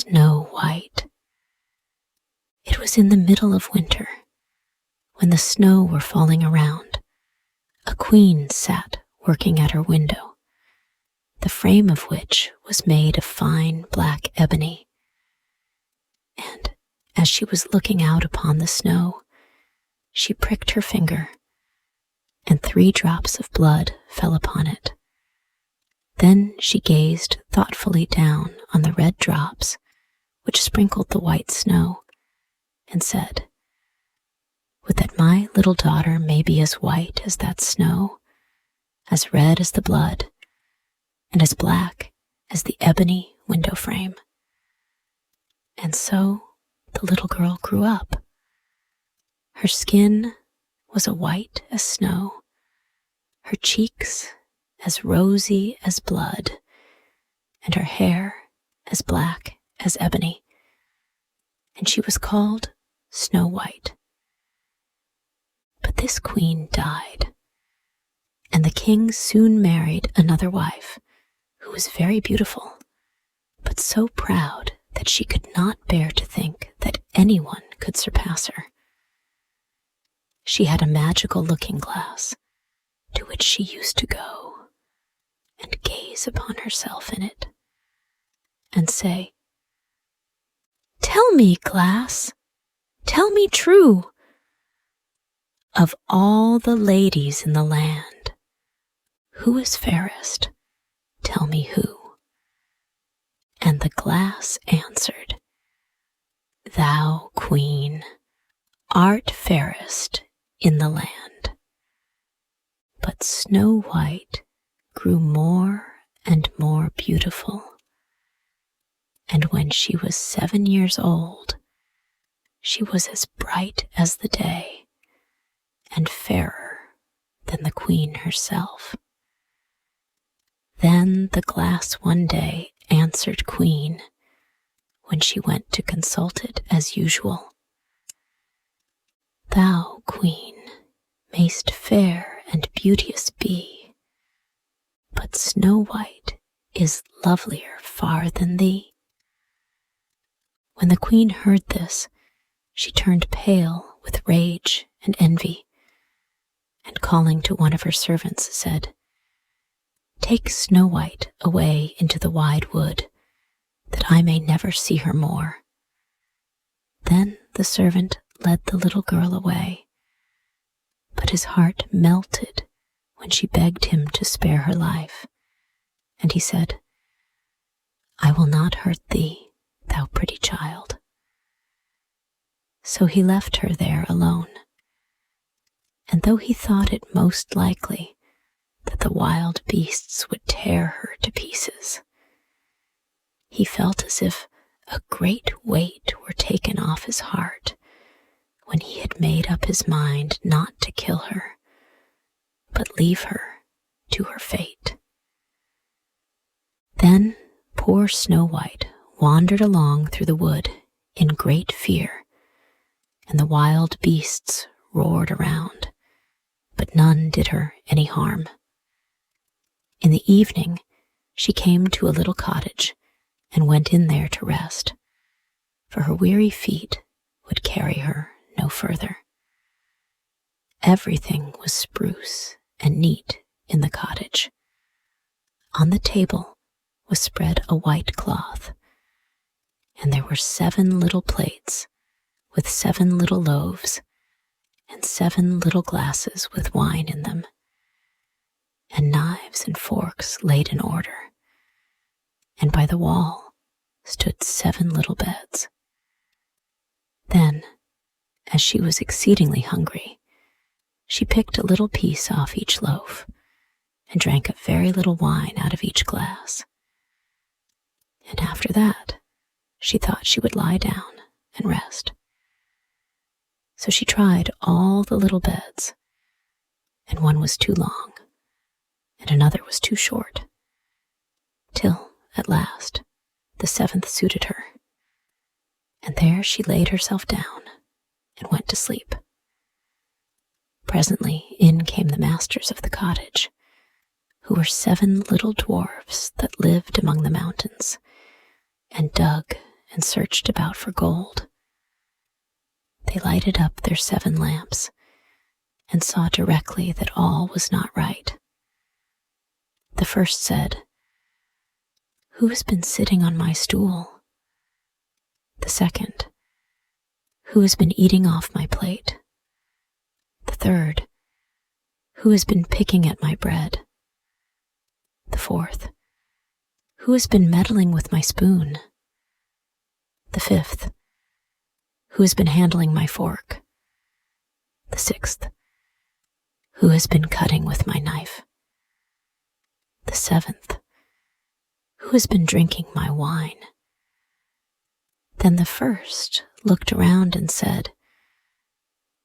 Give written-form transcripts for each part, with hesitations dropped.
snow white. It was in the middle of winter, when the snow were falling around. A queen sat working at her window, the frame of which was made of fine black ebony. And as she was looking out upon the snow, she pricked her finger, and 3 drops of blood fell upon it. Then she gazed thoughtfully down on the red drops which sprinkled the white snow, and said, "Would that my little daughter may be as white as that snow, as red as the blood, and as black as the ebony window frame." And so the little girl grew up. Her skin was as white as snow, her cheeks as rosy as blood, and her hair as black as ebony, and she was called Snow White. But this queen died, and the king soon married another wife who was very beautiful, but so proud that she could not bear to think that anyone could surpass her. She had a magical looking glass to which she used to go and gaze upon herself in it and say, "Tell me, glass, tell me true, of all the ladies in the land, who is fairest? Tell me who." And the glass answered, "Thou, queen, art fairest in the land." But Snow White grew more and more beautiful, and when she was 7 years old, she was as bright as the day, and fairer than the queen herself. Then the glass one day answered Queen, when she went to consult it as usual, "Thou, queen, mayst fair and beauteous be, but Snow White is lovelier far than thee." When the queen heard this, she turned pale with rage and envy, and calling to one of her servants, said, "Take Snow White away into the wide wood, that I may never see her more." Then the servant led the little girl away, but his heart melted when she begged him to spare her life, and he said, "I will not hurt thee, thou pretty child." So he left her there alone, and though he thought it most likely that the wild beasts would tear her to pieces, he felt as if a great weight were taken off his heart when he had made up his mind not to kill her, but leave her to her fate. Then poor Snow White wandered along through the wood in great fear, and the wild beasts roared around, but none did her any harm. In the evening, she came to a little cottage and went in there to rest, for her weary feet would carry her no further. Everything was spruce and neat in the cottage. On the table was spread a white cloth, and there were 7 little plates with 7 little loaves and 7 little glasses with wine in them, and knives and forks laid in order, and by the wall stood 7 little beds. Then, as she was exceedingly hungry, she picked a little piece off each loaf and drank a very little wine out of each glass. And after that, she thought she would lie down and rest. So she tried all the little beds, and one was too long, and another was too short, till, at last, the 7th suited her, and there she laid herself down and went to sleep. Presently in came the masters of the cottage, who were 7 little dwarfs that lived among the mountains, and dug and searched about for gold. They lighted up their 7 lamps and saw directly that all was not right. The first said, "Who has been sitting on my stool?" The second, "Who has been eating off my plate?" The third, "Who has been picking at my bread?" The fourth, "Who has been meddling with my spoon?" The fifth, "Who has been handling my fork?" The sixth, "Who has been cutting with my knife?" The seventh, "Who has been drinking my wine?" Then the first looked around and said,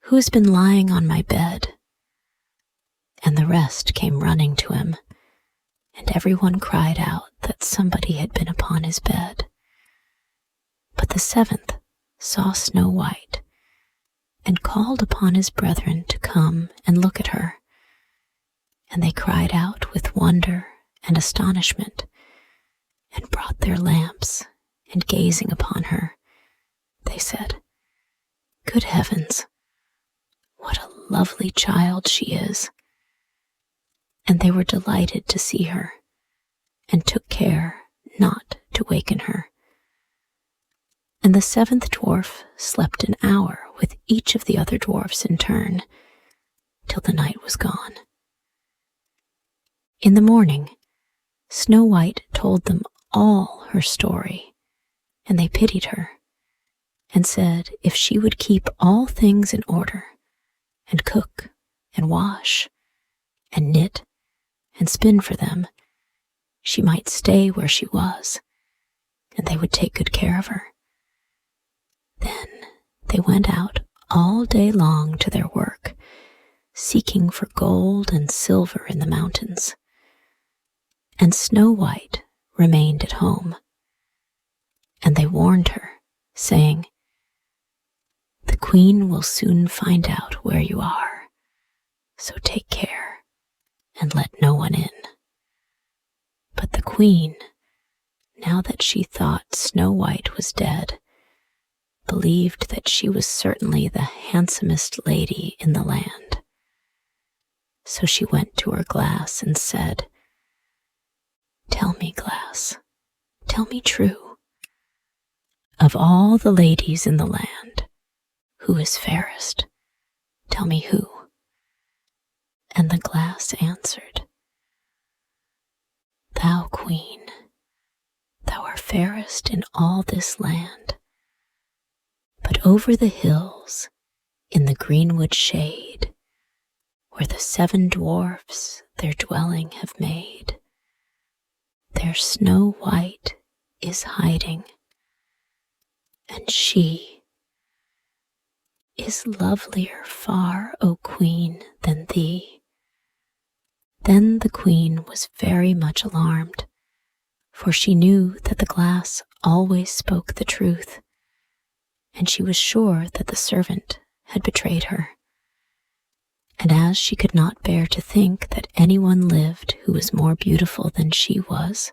"Who has been lying on my bed?" And the rest came running to him, and everyone cried out that somebody had been upon his bed. But the seventh saw Snow White and called upon his brethren to come and look at her. And they cried out with wonder and astonishment, and brought their lamps, and gazing upon her, they said, "Good heavens, what a lovely child she is!" And they were delighted to see her, and took care not to waken her. And the 7th dwarf slept an hour with each of the other dwarfs in turn, till the night was gone. In the morning, Snow White told them all her story, and they pitied her, and said if she would keep all things in order, and cook, and wash, and knit, and spin for them, she might stay where she was, and they would take good care of her. Then they went out all day long to their work, seeking for gold and silver in the mountains. And Snow White remained at home. And they warned her, saying, "The queen will soon find out where you are, so take care and let no one in." But the queen, now that she thought Snow White was dead, believed that she was certainly the handsomest lady in the land. So she went to her glass and said, "Tell me, glass, tell me true. Of all the ladies in the land, who is fairest? Tell me who." And the glass answered, "Thou, queen, thou art fairest in all this land. But over the hills, in the greenwood shade, where the 7 dwarfs their dwelling have made, there Snow White is hiding, and she is lovelier far, O queen, than thee." Then the queen was very much alarmed, for she knew that the glass always spoke the truth, and she was sure that the servant had betrayed her. And as she could not bear to think that anyone lived who was more beautiful than she was,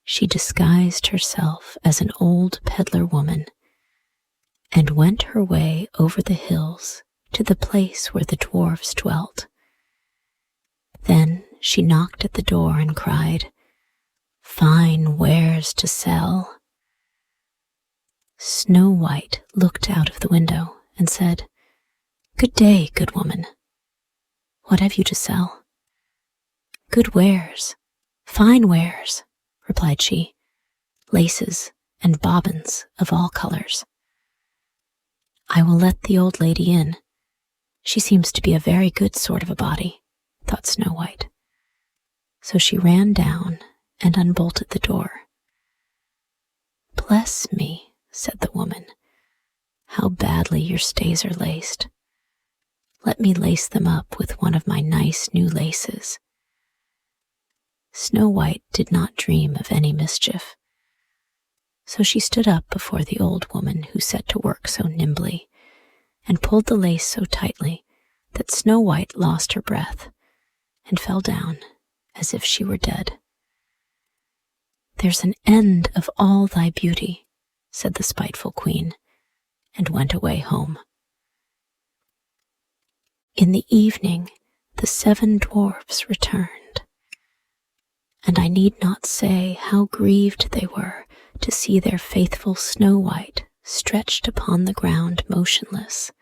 she disguised herself as an old peddler woman, and went her way over the hills to the place where the dwarfs dwelt. Then she knocked at the door and cried, "Fine wares to sell." Snow White looked out of the window and said, "Good day, good woman. What have you to sell?" "Good wares, fine wares," replied she, "laces and bobbins of all colors." "I will let the old lady in. She seems to be a very good sort of a body," thought Snow White. So she ran down and unbolted the door. "Bless me," said the woman, "how badly your stays are laced. Let me lace them up with one of my nice new laces." Snow White did not dream of any mischief. So she stood up before the old woman who set to work so nimbly, and pulled the lace so tightly that Snow White lost her breath and fell down as if she were dead. "There's an end of all thy beauty," said the spiteful queen, and went away home. In the evening, the 7 dwarfs returned, and I need not say how grieved they were to see their faithful Snow White stretched upon the ground motionless,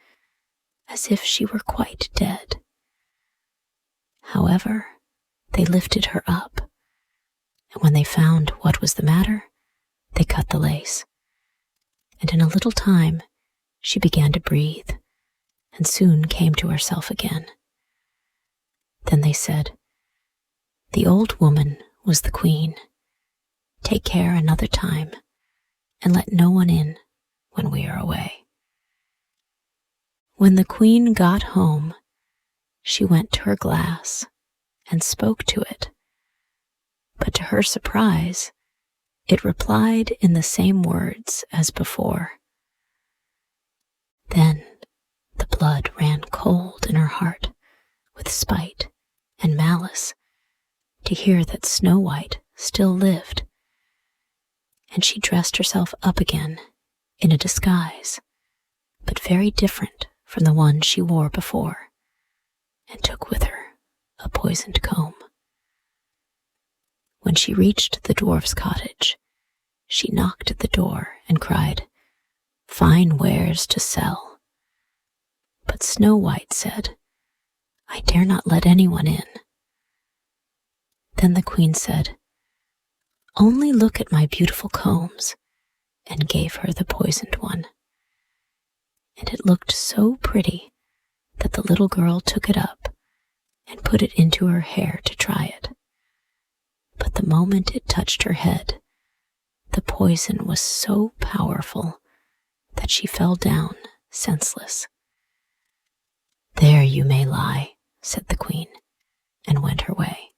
as if she were quite dead. However, they lifted her up, and when they found what was the matter, they cut the lace, and in a little time she began to breathe, and soon came to herself again. Then they said, "The old woman was the queen. Take care another time, and let no one in when we are away." When the queen got home, she went to her glass and spoke to it, but to her surprise, it replied in the same words as before. Then the blood ran cold in her heart with spite and malice to hear that Snow White still lived, and she dressed herself up again in a disguise, but very different from the one she wore before, and took with her a poisoned comb. When she reached the dwarf's cottage, she knocked at the door and cried, "Fine wares to sell." But Snow White said, "I dare not let anyone in." Then the queen said, "Only look at my beautiful combs," and gave her the poisoned one. And it looked so pretty that the little girl took it up and put it into her hair to try it. But the moment it touched her head, the poison was so powerful that she fell down senseless. "There you may lie," said the queen, and went her way.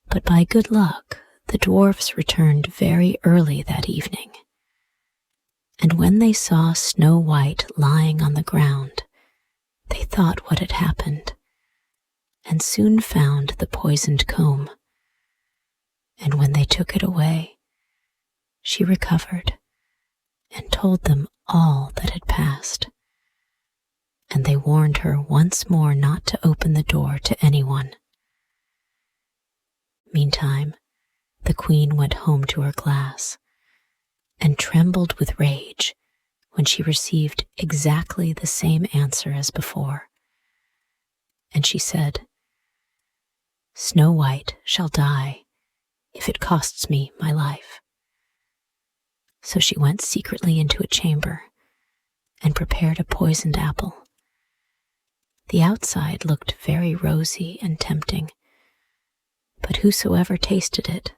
But by good luck, the dwarfs returned very early that evening, and when they saw Snow White lying on the ground, they thought what had happened, and soon found the poisoned comb. And when they took it away, she recovered and told them all that had passed, and they warned her once more not to open the door to anyone. Meantime, the queen went home to her glass, and trembled with rage when she received exactly the same answer as before. And she said, "Snow White shall die if it costs me my life." So she went secretly into a chamber and prepared a poisoned apple. The outside looked very rosy and tempting, but whosoever tasted it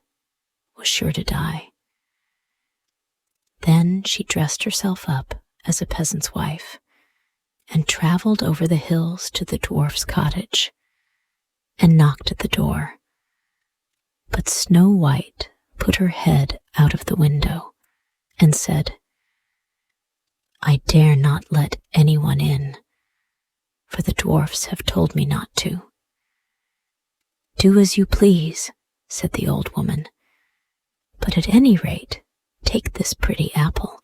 was sure to die. Then she dressed herself up as a peasant's wife and traveled over the hills to the dwarf's cottage and knocked at the door. But Snow White put her head out of the window and said, "I dare not let anyone in, for the dwarfs have told me not to." "Do as you please," said the old woman, "but at any rate, take this pretty apple.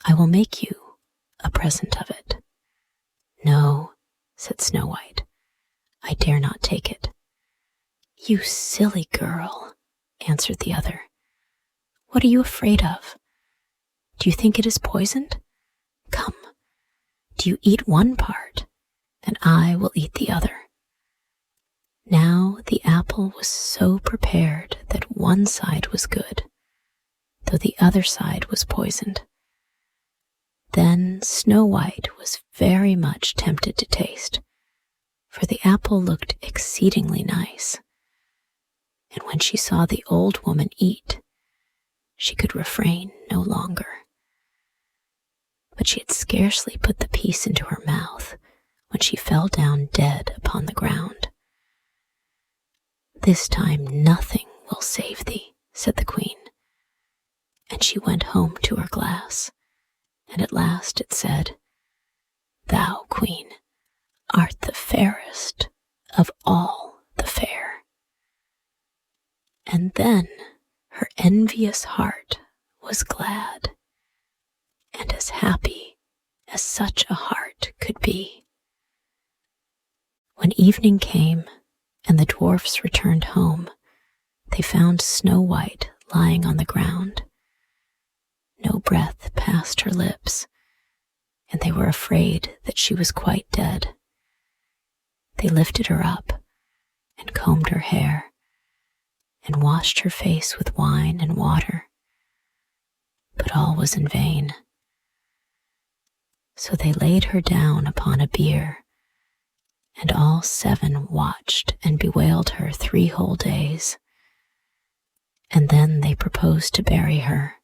I will make you a present of it." "No," said Snow White, "I dare not take it." "You silly girl," answered the other. "What are you afraid of? Do you think it is poisoned? Come, do you eat one part, and I will eat the other." Now the apple was so prepared that one side was good, though the other side was poisoned. Then Snow White was very much tempted to taste, for the apple looked exceedingly nice. And when she saw the old woman eat, she could refrain no longer. But she had scarcely put the piece into her mouth when she fell down dead upon the ground. "This time nothing will save thee," said the queen, and she went home to her glass, and at last it said, "Thou, queen, art the fairest of all the fair." And then her envious heart was glad and as happy as such a heart could be. When evening came and the dwarfs returned home, they found Snow White lying on the ground. No breath passed her lips, and they were afraid that she was quite dead. They lifted her up and combed her hair and washed her face with wine and water, but all was in vain. So they laid her down upon a bier, and all 7 watched and bewailed her 3 whole days. And then they proposed to bury her,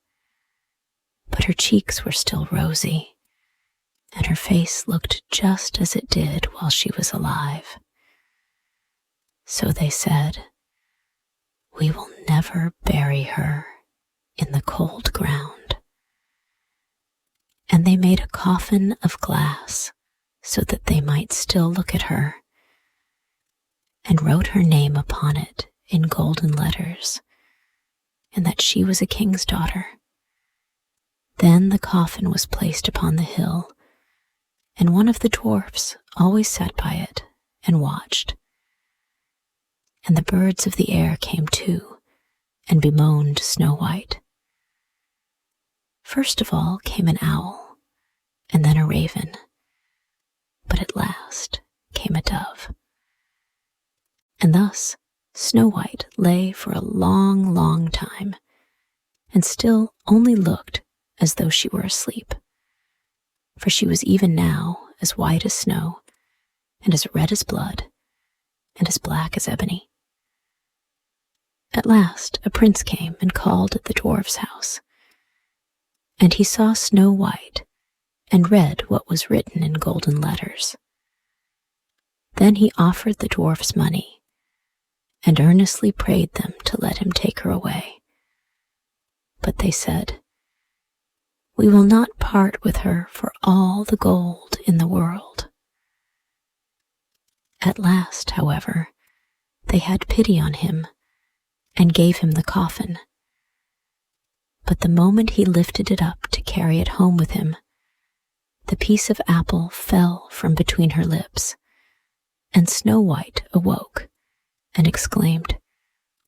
but her cheeks were still rosy, and her face looked just as it did while she was alive. So they said, "We will never bury her in the cold ground." And they made a coffin of glass so that they might still look at her, and wrote her name upon it in golden letters, and that she was a king's daughter. Then the coffin was placed upon the hill, and one of the dwarfs always sat by it and watched. And the birds of the air came too, and bemoaned Snow White. First of all came an owl, and then a raven, but at last came a dove. And thus Snow White lay for a long, long time, and still only looked as though she were asleep, for she was even now as white as snow, and as red as blood, and as black as ebony. At last a prince came and called at the dwarf's house, and he saw Snow White, and read what was written in golden letters. Then he offered the dwarfs money, and earnestly prayed them to let him take her away. But they said, "We will not part with her for all the gold in the world." At last, however, they had pity on him, and gave him the coffin. But the moment he lifted it up to carry it home with him, the piece of apple fell from between her lips, and Snow White awoke and exclaimed,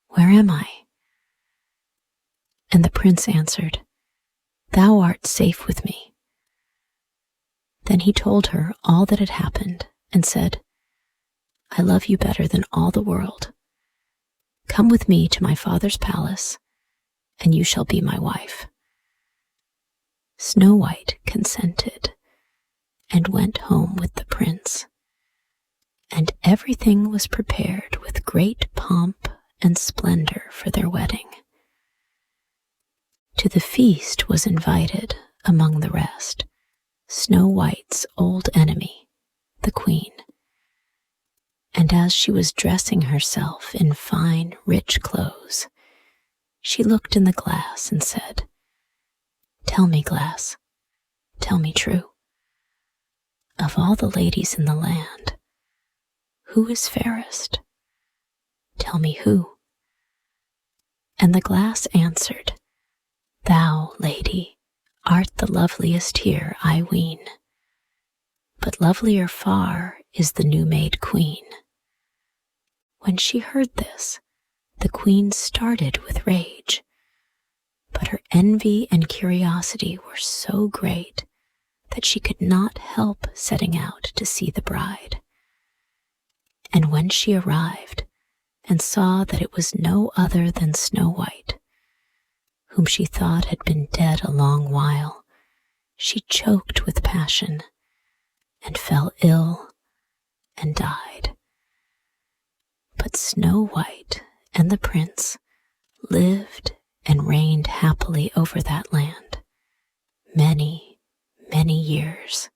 "Where am I?" And the prince answered, "Thou art safe with me." Then he told her all that had happened and said, "I love you better than all the world. Come with me to my father's palace, and you shall be my wife." Snow White consented and went home with the prince, and everything was prepared with great pomp and splendor for their wedding. To the feast was invited, among the rest, Snow White's old enemy, the queen. And as she was dressing herself in fine, rich clothes, she looked in the glass and said, "Tell me, glass, tell me true. Of all the ladies in the land, who is fairest? Tell me who." And the glass answered, "Thou, lady, art the loveliest here, I ween. But lovelier far is the new-made queen." When she heard this, the queen started with rage, but her envy and curiosity were so great that she could not help setting out to see the bride. And when she arrived and saw that it was no other than Snow White, whom she thought had been dead a long while, she choked with passion and fell ill and died. But Snow White and the prince lived and reigned happily over that land many, many years.